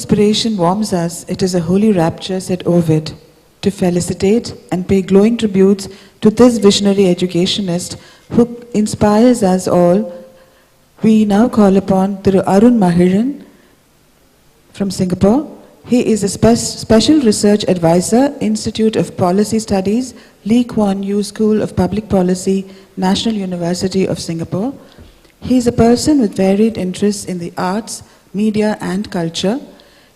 inspiration warms us, it is a holy rapture, said Ovid. To felicitate and pay glowing tributes to this visionary educationist who inspires us all, we now call upon Arun Mahizhnan from Singapore. He is a Special Research Advisor, Institute of Policy Studies, Lee Kuan Yew School of Public Policy, National University of Singapore. He is a person with varied interests in the arts, media and culture.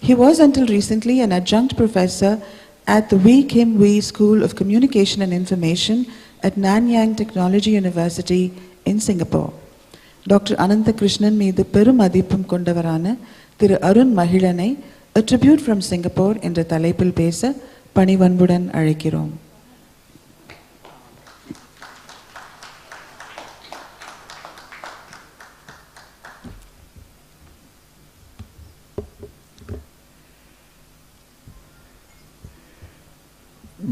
He was until recently an adjunct professor at the Wee Kim Wee School of Communication and Information at Nanyang Technology University in Singapore. Dr.MAK மீது பெரும் மதிப்பும் கொண்டவரான திரு Arun மகிழனை A Tribute from Singapore என்ற தலைப்பில் பேச பணிவன்புடன் அழைக்கிறோம்.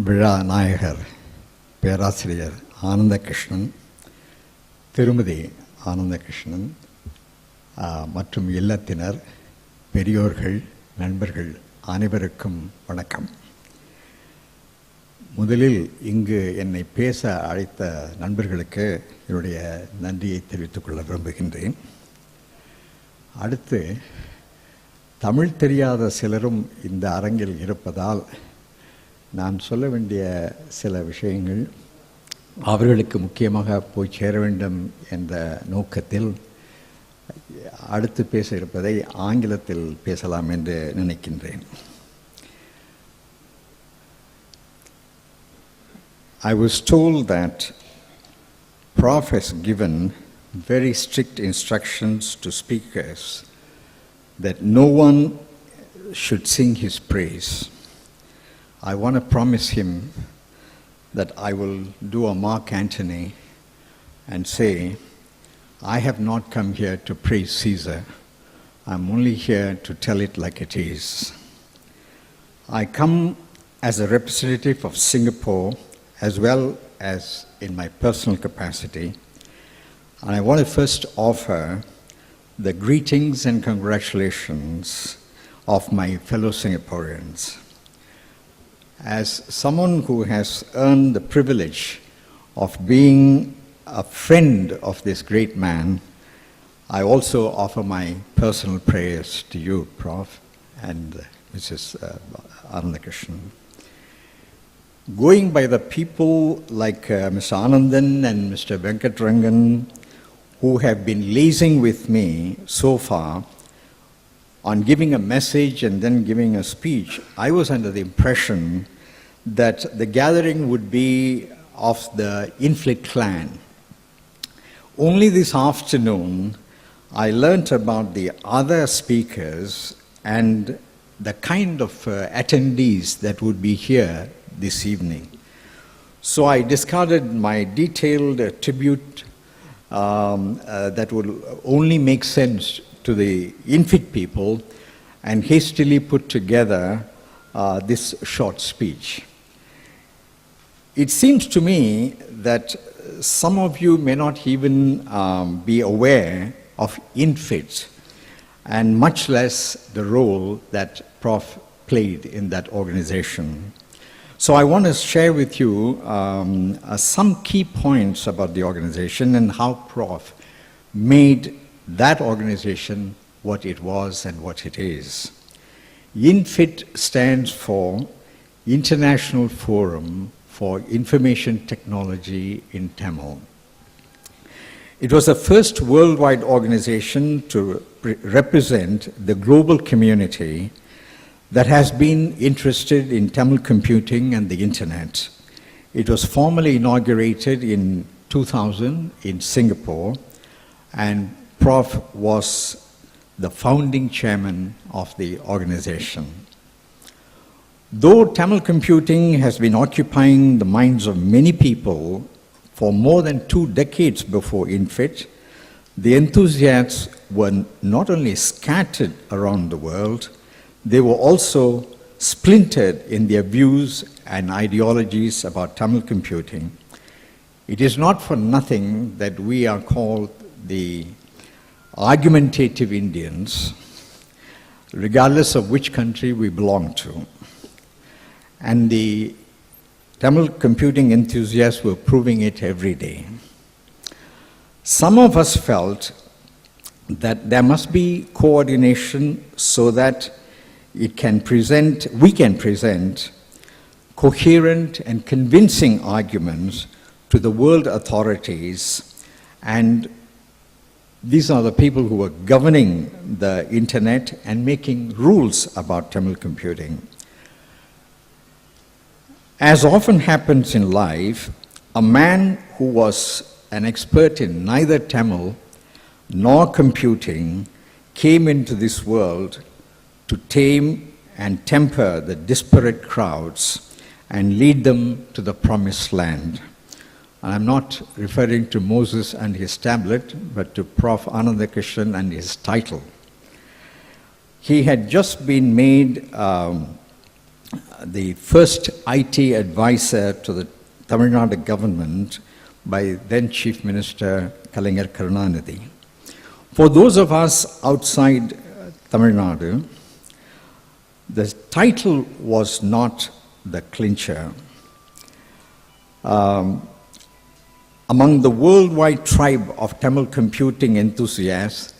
விழா நாயகர் பேராசிரியர் ஆனந்தகிருஷ்ணன், திருமதி ஆனந்தகிருஷ்ணன் மற்றும் இல்லத்தினர், பெரியோர்கள், நண்பர்கள் அனைவருக்கும் வணக்கம். முதலில் இங்கு என்னை பேச அழைத்த நண்பர்களுக்கு என்னுடைய நன்றியை தெரிவித்துக் கொள்ள விரும்புகின்றேன். அடுத்து, தமிழ் தெரியாத சிலரும் இந்த அரங்கில் இருப்பதால் நான் சொல்ல வேண்டிய சில விஷயங்கள் அவர்களுக்கு முக்கியமாக போய் சேர வேண்டும் என்ற நோக்கத்தில் அடுத்து பேச இருப்பதை ஆங்கிலத்தில் பேசலாம் என்று நினைக்கின்றேன். I was told that Prof has given very strict instructions to speakers that no one should sing his praise. I want to promise him that I will do a Mark Antony and say, I have not come here to praise Caesar. I'm only here to tell it like it is. I come as a representative of Singapore as well as in my personal capacity. And I want to first offer the greetings and congratulations of my fellow Singaporeans. As someone who has earned the privilege of being a friend of this great man, I also offer my personal prayers to you, Prof, and Mrs. Arunakrishan. Going by the people like Mr. Anandan and Mr. Venkatrangan, who have been liaising with me so far on giving a message and then giving a speech, I was under the impression that the gathering would be of the Inflit clan. Only this afternoon, I learnt about the other speakers and the kind of attendees that would be here this evening. So I discarded my detailed tribute that would only make sense to the Inflit people and hastily put together this short speech. It seems to me that some of you may not even be aware of Inflit and much less the role that Prof played in that organization. So I want to share with you some key points about the organization and how Prof made that organization what it was and what it is. Infit stands for International Forum for Information Technology in Tamil. It was the first worldwide organization to represent the global community that has been interested in Tamil computing and the internet. It was formally inaugurated in 2000 in Singapore, and Prof was the founding chairman of the organization. Though Tamil computing has been occupying the minds of many people for more than 2 decades before Infit, the enthusiasts were not only scattered around the world, they were also splintered in their views and ideologies about Tamil computing. It is not for nothing that we are called the argumentative Indians. regardless of which country we belong to. And the Tamil computing enthusiasts were proving it every day. Some of us felt that there must be coordination so that we can present coherent and convincing arguments to the world authorities, and these are the people who are governing the internet and making rules about Tamil computing. As often happens in life, a man who was an expert in neither Tamil nor computing came into this world to tame and temper the disparate crowds and lead them to the promised land. I'm not referring to Moses and his tablet, but to Prof. M.ANANDAKRISHNAN and his title. He had just been made the first IT advisor to the Tamil Nadu government by then Chief Minister Kalaignar Karunanidhi. For those of us outside Tamil Nadu, the title was not the clincher. Among the worldwide tribe of Tamil computing enthusiasts,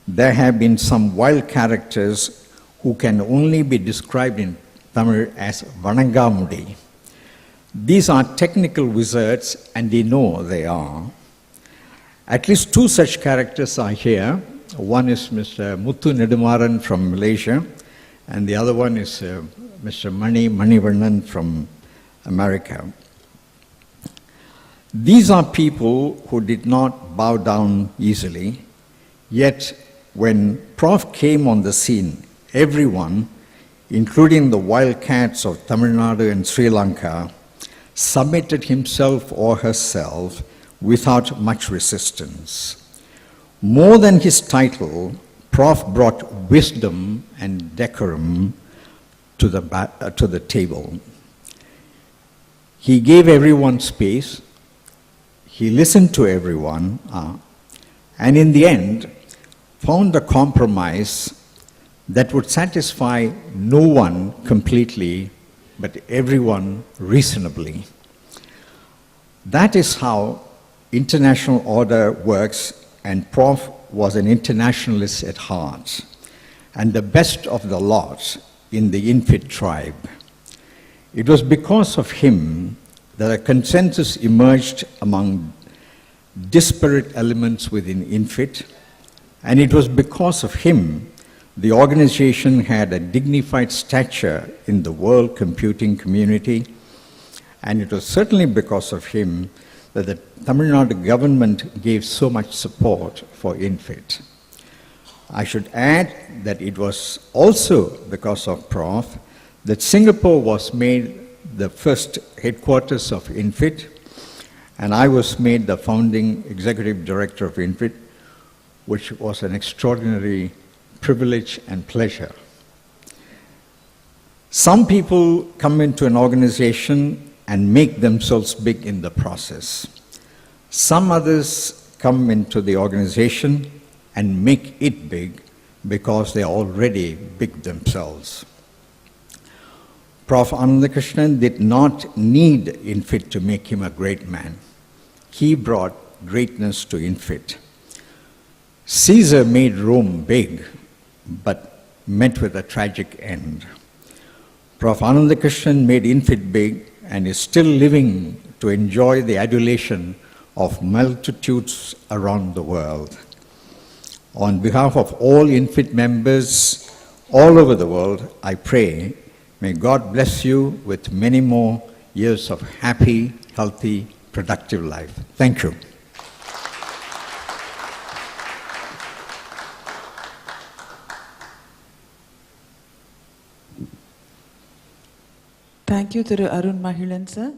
there have been some wild characters who can only be described in Tamil as Vanangamudi. These are technical wizards, and they know they are. At least two such characters are here. One is Mr. Muthu Nedumaran from Malaysia, and the other one is Mr. Mahizhnan from America. These are people who did not bow down easily, yet when Prof came on the scene, everyone, including the wildcats of Tamil Nadu and Sri Lanka, submitted himself or herself without much resistance. More than his title, Prof brought wisdom and decorum to the table. He gave everyone space, he listened to everyone, and in the end, found a compromise that would satisfy no one completely, but everyone reasonably. That is how international order works, and Prof was an internationalist at heart, and the best of the lot in the INFIT tribe. It was because of him that a consensus emerged among disparate elements within INFIT, and it was because of him the organization had a dignified stature in the world computing community, and it was certainly because of him that the Tamil Nadu government gave so much support for INFIT. I should add that it was also because of Prof that Singapore was made the first headquarters of INFIT, and I was made the founding executive director of INFIT, which was an extraordinary privilege and pleasure. Some people come into an organization and make themselves big in the process. Some others come into the organization and make it big because they are already big themselves. Prof. M.ANANDAKRISHNAN did not need INFIT to make him a great man. He brought greatness to INFIT. Caesar made Rome big, but met with a tragic end. Prof. M.ANANDAKRISHNAN made INFIT big and is still living to enjoy the adulation of multitudes around the world. On behalf of all INFIT members all over the world, I pray, may God bless you with many more years of happy, healthy, productive life. Thank you. Thank you, Thiru Arun Mahizhnan sir.